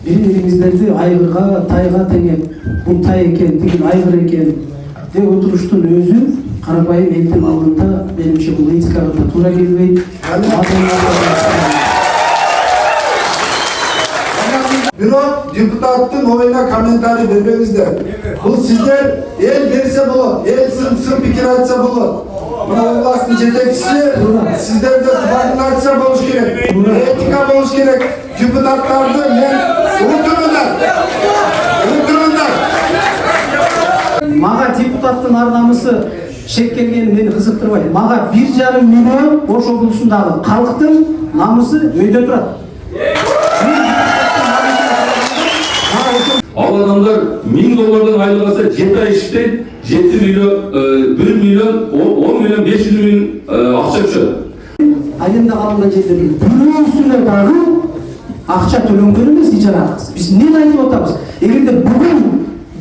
бири-бириңиздерди айгырга, тайга теңеп, бул тай экен, тиги айгыр экен деп отуруштун өзү карапайым элдин алдында менимче бул этикага да туура келбейт. Бирок депутаттын оюна комментарий бербеңиздер. Бул сиздер эл берсе болот, эл сын пикир айтса болот. Мына областтын жетекчиси сиздерде субординация болуш керек, этика болуш керек. Депутаттарды мен утурумдар. Мага депутаттын ар намысы шек келгени мени кызыктырбайт. Мага 1,5 миллион Ош облусундагы калктын намысы өйдө турат. Ал адамдар $1000 айлық алса 7 ай иштейт, 7 миллион, 1 миллион, 10 миллион 500 миң акча түшөт. Айында калган жерде бирөөсүнө дагы акча төлөнгөн эмес ижара акысы. Биз эмне айтып атабыз? Эгерде бүгүн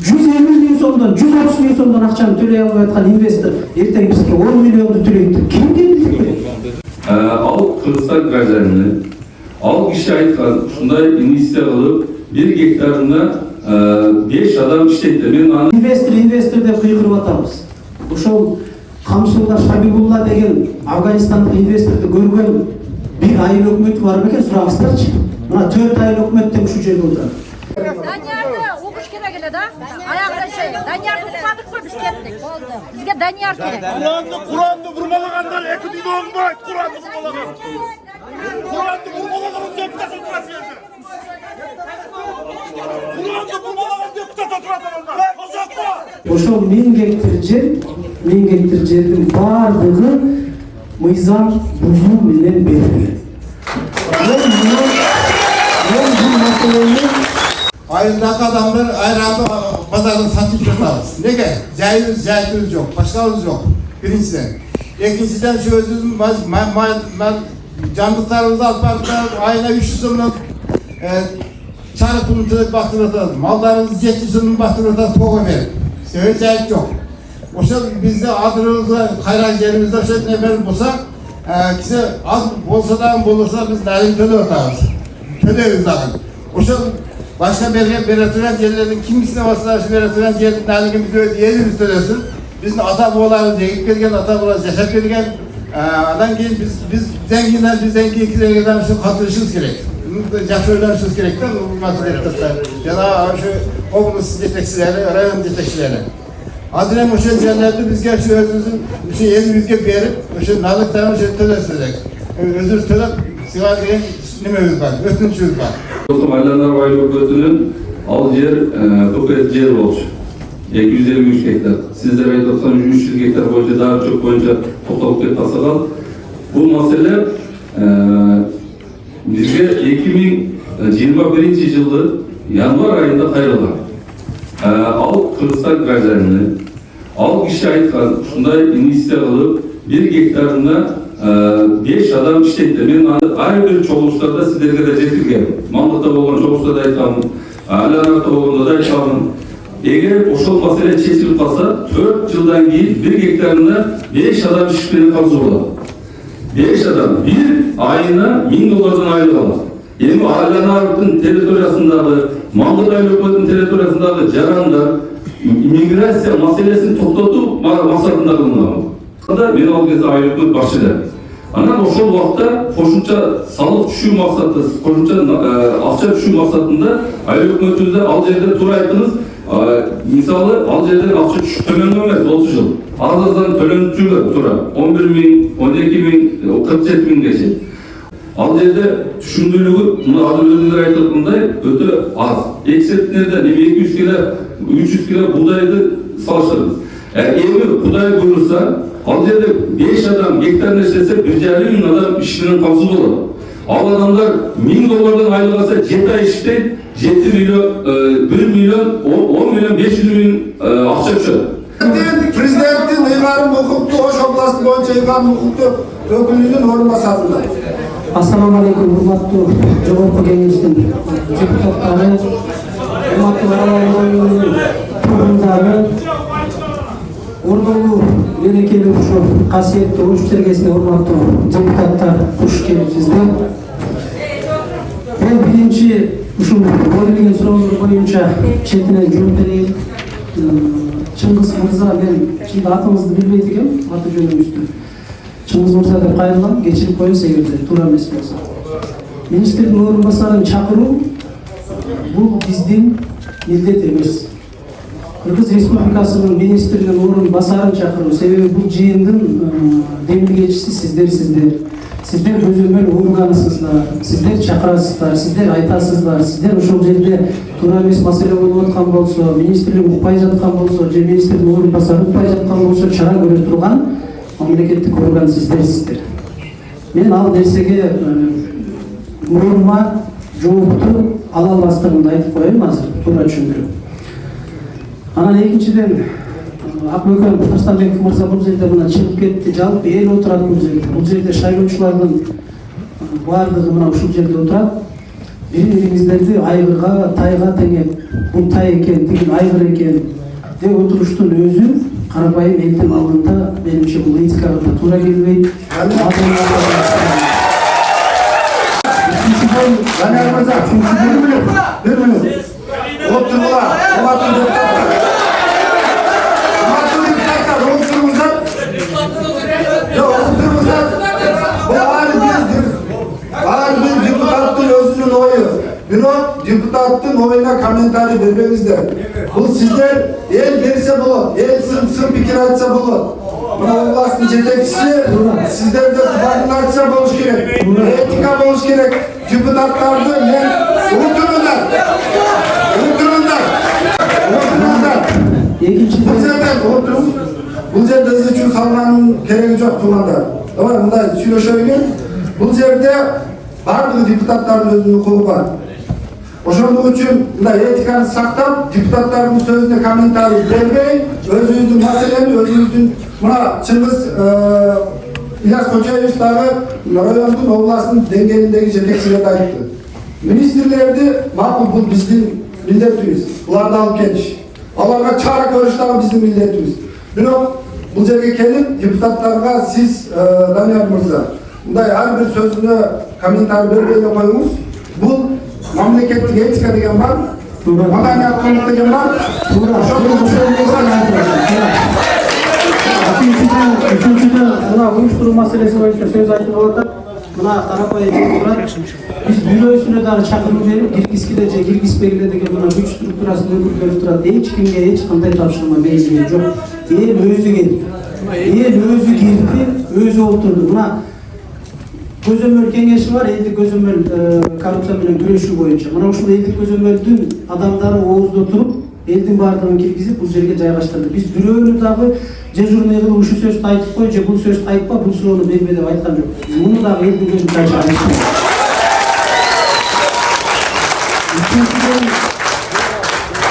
150 миң сомдон, 130 миң сомдон акчаны төлөй албай аткан инвестор эртең бизге 10 миллионду төлөйт. Ким билет? Ал Кыргызстан гражданины, ал киши айткан, ушундай инвестиция кылып, 1 гектарына 5 адам иштейт. Мен аны инвестор деп кыйкырып атабыз. Ошол Камсулда Шабибулла деген Афганистандык инвесторду көргөн bir айыл өкмөтү бар бекен, сураңыздарчы. Мына 4 айыл өкмөт тең ушул жерде отурат. Даниярды угуш керек эле да. Аягында Даниярды укпадык го биз кеттик. Бизге Данияр керек. Куранды бурмалагандар 2 күндө оңбойт. Куранды бурмалаган депутат отурат жерде. Куранды бурмалаган депутат отурат анда. Ошол 1000 гектар жердин бардыгы мыйзам бузуу менен берилген. Ayındaki adamlar ayranı pazardan satıp yaparız. Nege? Cahilimiz yok, başkalarımız yok. Birinciden. İkinciden şu özümüzün canlıklarımızı alparlar, ayına 300 milyon çarık bunu baktırırız. Mallarımızı 700 milyon baktırırız, toga verir. Öyle cahil yok. Oşa bizde adırımızda, kayran yerimizde şöyle ne verir bulsa, kişi az bolsa da bulursa biz nalim töle ortağız. Töleyiz zaten. Oşa başka belirtilen yerlerin kimisine vasıtaşı belirtilen yerin nalimimizi yerimiz tölesin. Bizim ata boğalarımız, yekip gelgen ata boğalarımız, yaşap gelgen adam gelin biz zenginler, biz zenginliklerden şu katılışımız gerek. Yaşörlerimiz gerek de bu materyalistler. Ya da şu okulumuz yetekçileri, rayon yetekçileri. Adrem o şey yerlerde biz gerçi özümüzün elimizge berip, o şey nalıklarını tölersizdik. Özür tölep, sigara deyin, nimemiz var, ötünçümüz var. Aylanlar Baylı Ötünün al yer, hükümet yer olmuş. 253 hektar. Sizler aytatan 300 hektar boyunca daha çok boyunca toplalıp ketpasalar. Bu mesele bizge 2021 yılı yanvar ayında kayırılgan. Al Kırgızstan gражданины, al kişi aytkan, şunday investisiya kılıp 1 gektarına 5 adam işleydi. Men her bir çoğuluşlarda sizlerge de жеткиргем. Мамлыкта болгон çoğuluşlarda ayткам, Алянарда болгондо да ayткам. Eğer oşol masele çeşilip kalsa 4 yıldan keyin 1 gektarına 5 adam işlerini kalsı болады. 5 adam bir ayına $1000 aylık alır. Endi Алянардын territoriyasındагы, Маңгытай өкмөтүнүн territoriyasındагы жарандар иммиграция маселесин токтотуу максатында кылынган. Мен ал кезде айыл өкмөт башчы. Анан ошол убакта кошумча салык түшүү максаты, кошумча акча түшүү максатында айыл өкмөтүбүздө ал жерде туура айттыңыз. Мисалы ал жерден акча түшүп төлөнгөн эмес 30 жыл. Азырдан төлөнүп жүргөн туура 11 миң, 12 миң, 47 миңгече. Ал жерде түшүндүүлүгү мына адылдар айтылгандай өтө аз. Экспертлерден 200 кило, 300 кило будайды салыштырабыз. Эми Кудай буйруса, ал жерде 5 адам гектарына иштесе 1,5 миң адам иш менен камсыз болот. Ал адамдар $1000 айлык алса 7 ай иштейт, 7 миллион, 1 миллион, 10 миллион 500 миң акча түшөт. Президенттин ыйгарым укукту Ош областы боюнча ыйгарым укукту өкүлүнүн орун басарында. Assalamu alaikum, hurmatlı Cumhurbaşkanı Kengesi'nin депутаттары, hurmatlı turgunları, ordu'lu berekeli uşu kasiyetli Oş Çerkesi'ne hurmatlı депутаттар, hoş geldiniz. Ben birinci ушул берилген сурооңор боюнча четинен жооп берейин. Чыңгыз мырза, мен чынында атыңызды билбейт экенм, аты жөнүңүздү. Чыңгыз мырза деп кайрылам, кечирип коюңуз эгерде туура эмес болсо. Министрдин орун басарын чакыруу бул биздин милдет эмес. Кыргыз Республикасынын министринин орун басарын чакыруу, себеби бул жыйындын демилгечиси сиздер. Сиздер өзөмөл органысыздар, сиздер чакырасыздар, сиздер айтасыздар, сиздер ошол жерде туура эмес маселе болуп аткан болсо, министрлик укпай жаткан болсо, же министрдин орун басары укпай жаткан болсо, чара көрө турган мамлекеттик орган сиздерсиздер. Мен ал нерсеге мурунма жоопту ала албастыгымды айтып коеюн азыр, туура түшүндүрүп. Анан экинчиден Акбөкөн Татарстанбеков мырза бул жерде мына чыгып кетти, жалпы эл отурат бул жерде. Бул жерде шайлоочулардын баардыгы мына ушул жерде отурат. Бири-бириңиздерди айгырга, тайга теңеп, бул тай экен, тиги айгыр экен деп отуруштун өзү карапайым элдин алдында менимче бул этикага да туура келбейт. Данияр мырза, бир мүнөт. Отургула, депутаттын оюна комментарий бербеңиздер. Бул сиздер эл берсе болот, эл сын пикир айтса болот. Мына областтын жетекчиси сиздерде субординация болуш керек, этика болуш керек. Депутаттарды мен отурыңдар. Бул жерде ызычуу салганын кереги жок туугандар. Давай мындай сүйлөшөлү. Бул жерде бардыгы депутаттардын өзүнүн укугу бар. Ошондук үчүн мындай этиканы сактап, депутаттардын сөзүнө комментарий бербей, өзүбүздүн маселени, өзүбүздүн мына Чыңгыз Ильяс Кочоевич дагы райондун, областтын деңгээлиндеги жетекчилерди айтты. Министрлерди макул, бул биздин милдетибиз. Буларды алып келиш. Аларга чара көрүш дагы биздин милдетибиз. Бирок бул жерге келип депутаттарга сиз Данияр мырза мындай ар бир сөзүнө комментарий бербей коюңуз. Бул мамлекеттик этика деген бар, маданият коомдук деген бар. Үчүнчүдөн мына уюштуруу маселеси боюнча сөз айтып атат. Мына карапайым турат. Биз бюросуна дагы чакыруу берип, киргизгиле же киргизбегиле деген мына күч структурасынын өкүлдөрү турат. Эч кимге эч кандай тапшырма берилген жок. Эл өзү келди. Эл өзү кирди, өзү отурду. Мына көзөмөл кеңеши бар, элдик көзөмөл коррупция менен күрөшүү боюнча. Мына ушул элдик көзөмөлдүн адамдары ооздо туруп, элдин баардыгын киргизип бул жерге жайгаштырды. Биз бирөөнү дагы дежурный кылып ушул сөздү айтып кой, же бул сөздү айтпа, бул суроону бербе деп айткан жокпуз. Муну дагы элдин көзүндө айткан.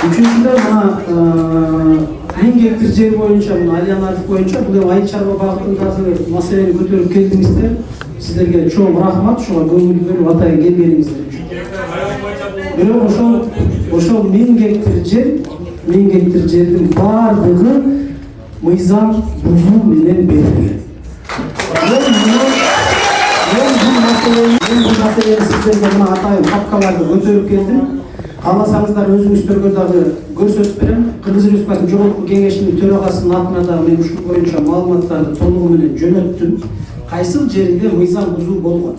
Үчүнчүдөн мына 1000 гектар жер боюнча, мына Алиян Ариф боюнча бул эми айыл чарба багытындагы маселени көтөрүп келдиңиздер. Сиздерге чоң рахмат, ушуга көңүл бөлүп атайын келгениңиздер үчүн. Бирок ошол 1000 гектар жердин баардыгы мыйзам бузуу менен берилген. Мен бул маселени сиздерге мына атайын папкаларды көтөрүп келдим. Кааласаңыздар өзүңүздөргө дагы көрсөтүп берем. Кыргыз Республикасынын Жогорку Кеңешинин төрагасынын атына дагы мен ушул боюнча маалыматтарды толугу менен жөнөттүм. Кайсыл жеринде мыйзам бузуу болгон.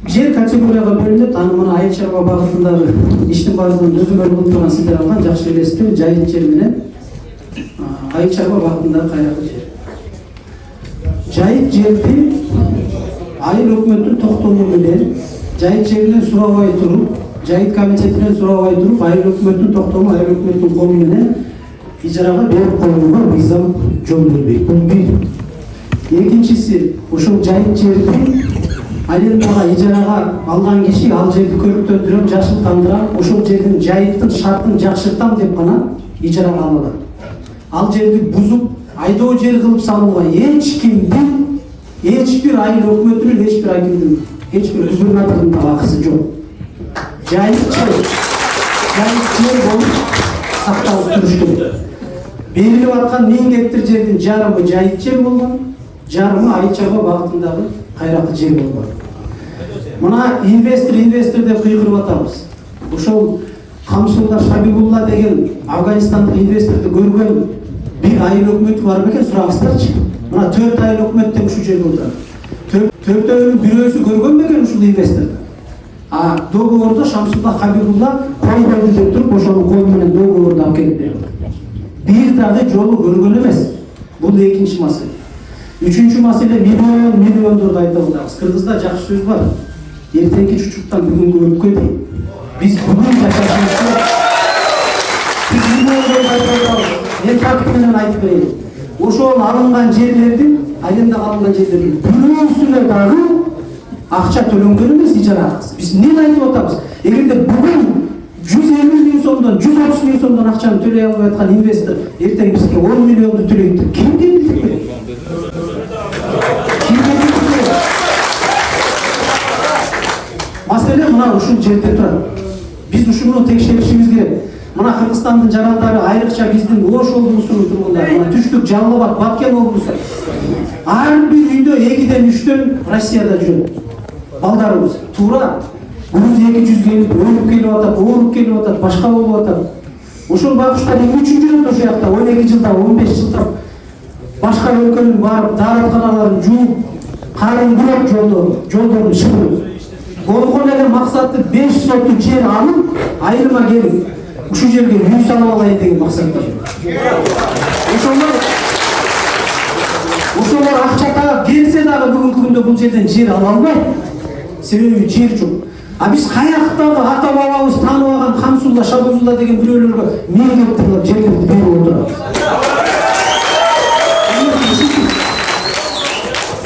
Жер категорияга бөлүнөт, аны мына айыл чарба багытындагы иштин баардыгын өзүмөр кылып турган сиздер алган жакшы элестер, жайыт жер менен айыл чарба багытындагы кайракы жер. Жайыт жерди айыл өкмөттүн токтому менен, жайыт жеринен сурабай туруп, жайыт комитетинен сурабай туруп, айыл өкмөттүн токтому, айыл өкмөттүн колу менен ижарага берип коюуга мыйзам жол бербейт. Бул бир. Экинчиси, ошол жайыт жерди арендага, ижарага алган киши ал жерди көрүктөндүрөм, жакшыртандырам, ошол жердин жайыттын шартын жакшыртам деп гана ижарага алат. Ал жерди бузуп, айдоо жер кылып салууга эч бир айыл өкмөтүнүн, эч бир акимдин, эч бир губернатордун да акысы жок. Жайыт жер болуп сакталып туруш керек. Берилип аткан 1000 гектар жердин жарымы жайыт жер болгон, жарымы айыл чарба багытындагы кайракы жер болгон. Мына инвестор деп кыйкырып атабыз. Ошол Камсулда Шабибулла деген Афганистандык инвесторду көргөн бир айыл өкмөтү бар бекен, сурабыздарчы. Мына 4 айыл өкмөт тең ушул жерде отурат. Төртөөнүн бирөөсү көргөн бекен ушул инвесторду. А договорду Шамсулла Хабибулла кол койду деп туруп, ошонун колу менен договорду алып келип берди. Бир дагы жолу көргөн эмес. Бул экинчи маселе. Үчүнчү маселе миллиондорду айтып атабыз. Кыргызда жакшы сөз бар. Эртеңки чучуктан бүгүнгө өпкө дейт. Biz bugün yaşadığımızda мен фактымен айтып берейин. Ошол алынган жерлердин, айылда алынган жерлердин бирөөсүнө дагы акча төлөнгөн эмес, ижара акысы. Биз эмне айтып атабыз? Эгерде бүгүн 150 миң сомдон 130 миң сомдон акчаны төлөй албай аткан инвестор эртең бизге 10 миллионду төлөйт деп кимге билдик берет? Маселе мына ушул жерде турат. Биз ушуну текшеришибиз керек. Мына Кыргызстандын жарандары, айрыкча биздин Ош облусунун тургундары, мына Түштүк, Жалал Абад, Баткен облусу. Ар бир үйдө 2-ден 3-төн Россияда жүрөт. Балдарыбыз туура груз 200 келип, өлүп келип атат, ооруп келип атат, башка болуп атат. Ошол багыштар эмне үчүн жүрөт ошол жакта 12 жылда, 15 жылда башка өлкөнүн барып дааратканаларын жууп, карын курап жолдорун шылып. Болгон эле максаты 5 сотту жер алып, айылыма келип, ушул жерге үй салып алайын деген максатта. Ошолор акча таап келсе дагы бүгүнкү күндө бул жерден жер ала албайт. Себеби жер жок. А биз каяктагы ата бабабыз таанып алган Камсулла, Шабибулла деген бирөөлөргө меңдеп туруп жерлерди берип отурабыз.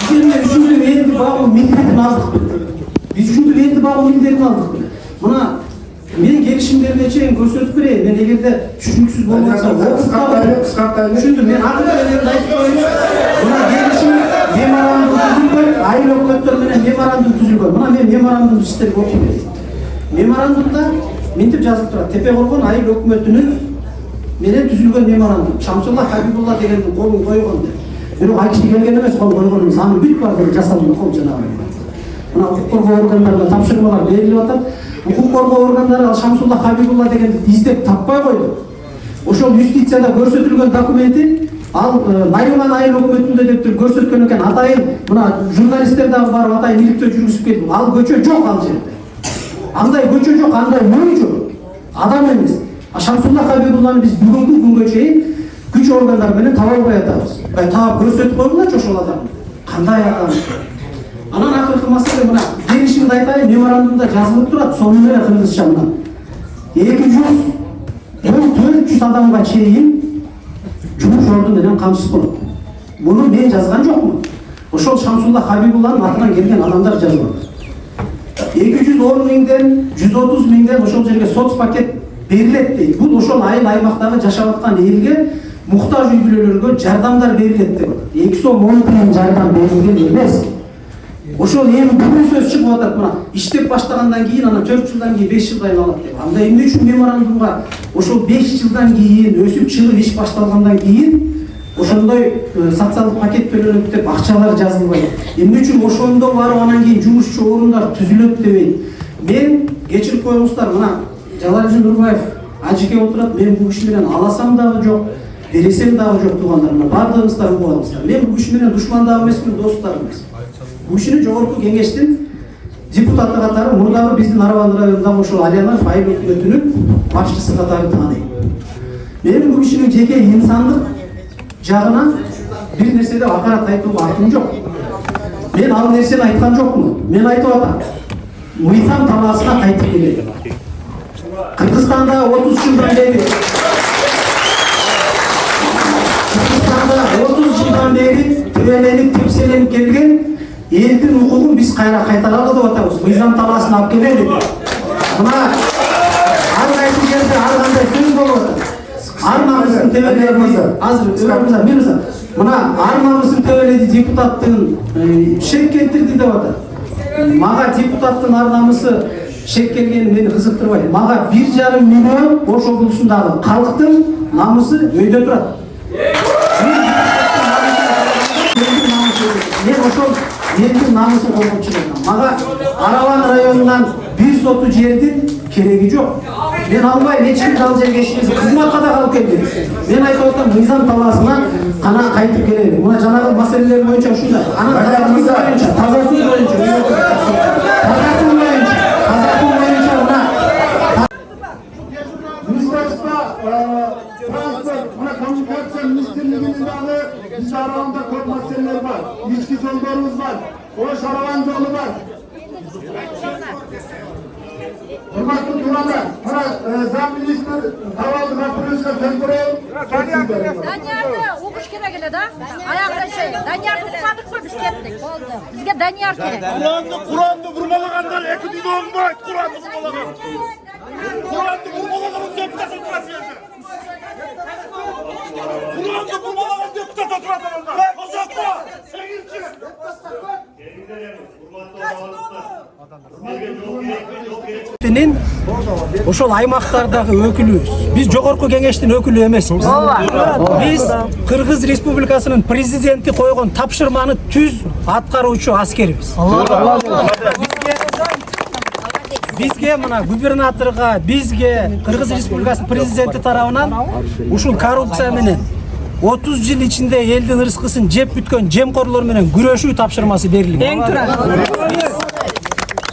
Биз ушундай элди багуу милдетин алдык. Biz ушунтип элди багуу милдетин алдык. Мына мен келишимдерге чейин көрсөтүп берейин. Мен эгерде түшүнүксүз болуп атса, кыскартайлы. Түшүндүм. Мен акыркы айтып коеюн. Мына келишим меморандум түзүлгөн, айыл өкмөттөр менен меморандум түзүлгөн. Мына мен меморандум сиздерге окуп берейин. Меморандумда мынтип жазылып турат. Тепе Коргон айыл өкмөтүнүн менен түзүлгөн меморандум. Шамсулла Хабибулла дегендин колун койгон деп. Бирок ал киши келген эмес, кол койгон эмес. Анын бүт бардыгы жасалган кол жанагы. Мына укук коргоо органдарына тапшырмалар берилип атат. Укук коргоо органдары ал Шамсулла Хабибулла дегенди издеп таппай койду. Ошол юстицияда көрсөтүлгөн документи ал Найрулан айыл өкмөтүндө деп туруп көрсөткөн экен. Атайын мына журналисттер дагы барып атайын иликтөө жүргүзүп келди. Ал көчө жок ал жерде. Андай көчө жок, андай үй жок. Адам эмес. Шамсулла Хабибулланы биз бүгүнкү күнгө чейин күч органдары менен таба албай атабыз. Таап көрсөтүп койгулачы ошол адамды. Кандай адам? Анан акыркы маселе мына келишимди айтайын, меморандумда жазылып турат, сону менен кыргызча мына 400 адамга чейин жумуш орду менен камсыз болот. Буну мен жазган жокмун. Ошол Шамсулла Хабибулланын атынан келген адамдар жазган. 210 миңден 130 миңден ошол жерге соцпакет берилет дейт. Бул ошол айыл аймактагы жашап аткан элге муктаж үй бүлөлөргө жардамдар берилет деп. 2 сом 10 тиын жардам берилген эмес. Ошол эми бүгүн сөз чыгып атат. Мына иштеп баштагандан кийин анан 4 жылдан кийин 5 жылдан алат деп. Анда эмне үчүн меморандумга ошол 5 жылдан кийин өсүп чыгып иш башталгандан кийин ошондой социалдык пакет төлөнөт деп акчалар жазылбайт. Эмне үчүн ошондо барып анан кийин жумушчу орундар түзүлөт дебейт. Мен кечирип коюңуздар, мына Жалалдин Нурбаев ажыке отурат. Мен бул киши менен аласам дагы жок, бересем дагы жок туугандар. Мына баардыгыңыздар угуп алыңыздар. Мен бул киши менен душман дагы эмесмин, дос дагы эмес. Бул кишини жогорку кеңештин депутаты катары мурдагы биздин Арабан районундагы ошол Алиянов айыл өкмөтүнүн башчысы катары тааныйм. Мен бул кишинин жеке инсандык жагына бир нерседе акарат айтууга акым жок. Мен ал нерсени айткан жокмун. Мен айтып атам. Мыйзам талаасына кайтып келет. Кыргызстанда 30 жылдан бери 30 жылдан бери төбөлөнүп тепселенип келген элдин укугун биз кайтаралы деп атабыз. Мыйзам талаасына алып келели деп. Мына ар кайсы жерде ар кандай сөз болуп атат. Ар намысын тебеледи. Азыр мырза. Мына ар намысын тебеледи депутаттын шек келтирди деп атат. Мага депутаттын ар намысы шек келгени мени кызыктырбайт. Мага 1,5 миллион Ош облусундагы калктын намысы өйдө турат. Мен ошол elдің намысын қорғап шығармын. Мага Араван районунан bir sotu жердин кереги жок. Мен албайм, ешкимди ал жерге ешкимди кызматка да калып келдим. Мен айтып атам, мыйзам талаасынан кана кайтып келели. Мына жанагы маселелер боюнча ушундай. Анан таза суз боюнча таза суз боюнча мына Министерство транспорт, коммуникация министрлигинин дагы биз Араванда көп маселелер бар. Ички жолдорубуз бар. Ош Араван жолу бар. Hürmetli Turanlar, zam minister Havaldı Kapırız'a Fenkurey. Danyar'da okuş kere gele da. Ayakta şey. Danyar'da okumadık mı biz kettik. Bizge Danyar gerek. Kur'an'da vurmalaganlar eküdüğünü olmayın. Kur'an'da vurmalagan. Kur'an'da vurmalagan deputat oturat verdi. Kur'an'da vurmalagan deputat oturat verdi. Uzatma. Sevgilci. Senin ошол аймактардагы өкүлүбүз. Биз жогорку кеңештин өкүлү эмеспиз. Биз Кыргыз Республикасынын президенти койгон тапшырманы түз аткаруучу аскербиз. Бизге мына губернаторга, бизге Кыргыз Республикасынын президенти тарабынан ушул коррупция менен 30 жыл ичинде элдин ырыскысын жеп бүткөн жемкорлор менен күрөшүү тапшырмасы берилген.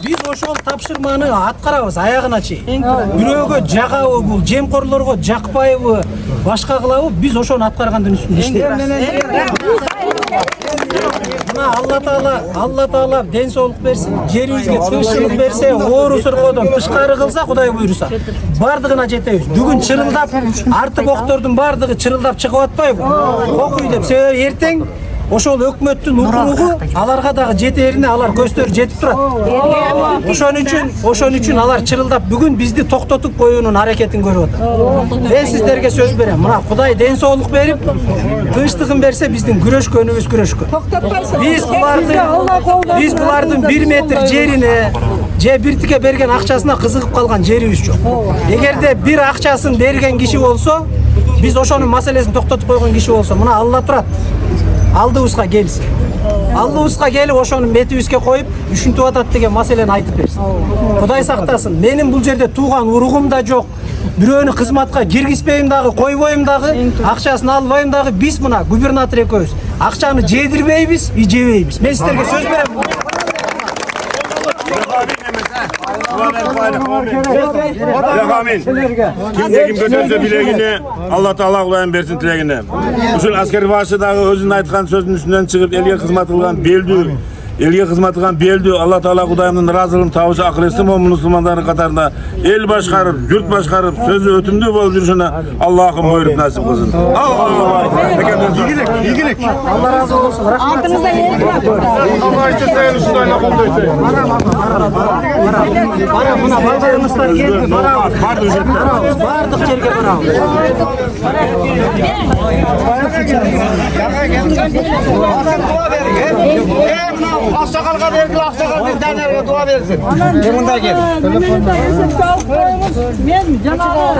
Biz ошол тапшырманы аткарабыз аягына чейин. Бирөөгө жагабы, бул жемкорлорго жакпайбы, башка кылабы, биз ошону аткаргандын үстүндө иштейбиз. Мына Алла Таала ден соолук берсин, жерибизге тынччылык берсе, оору сыркоодон тышкары кылса, Кудай буйруса, бардыгына жетебиз. Бүгүн чырылдап, артып октордун бардыгы чырылдап чыгып атпайбы? Окуй деп, себеби эртең ошол өкмөттүн укугу аларга дагы жетерине алар көздөрү жетип турат. Ошон үчүн алар чырылдап бүгүн бизди токтотуп коюунун аракетин көрүп атат. Мен сиздерге сөз берем. Мына Кудай ден соолук берип, тынчтыгын берсе биздин күрөшкөнүбүз күрөшкөн. Биз булардын 1 метр жерине же бир тике берген акчасына кызыгып калган жерибиз жок. Эгерде бир акчасын берген киши болсо, биз ошонун маселесин токтотуп койгон киши болсо, мына Алла турат. Алдыбызга келсин. Алдыбызга келип ошону метибизге коюп, үшүнтүп атат деген маселени айтып берсин. Кудай сактасын. Менин бул жерде тууган уругум да жок. Бирөөнү кызматка киргизбейм дагы, койбойм дагы, акчасын албайм дагы. Биз мына губернатор экөөбүз акчаны жедирбейбиз, жебейбиз. Мен сиздерге сөз берем. Kimde kim götürse bileğine Allah Teala Kuday'ın versin tileğine. Uşul askeri başı dağı özünün aytkan sözünün üstünden çıkıp elge hizmet kılgan beldi. Elge hizmet kılgan beldi. Allah Teala Kuday'ın razılığını tavuşu akıl etsin o Müslümanların katarında el başkarıp, yurt başkarıp, sözü ötümlü bol yürüyüşüne Allah'ım buyurup nasip kılsın. İyilik. Allah razı olsun. Altınıza yerim. Allah isteseyim şunlarla kolduysa. Bana buna baldarımızlar geldi. Bardık жерге барабыз. Aksakalga verdi, aksakalga Danyar'a dua versin. Munda gel. Men janağı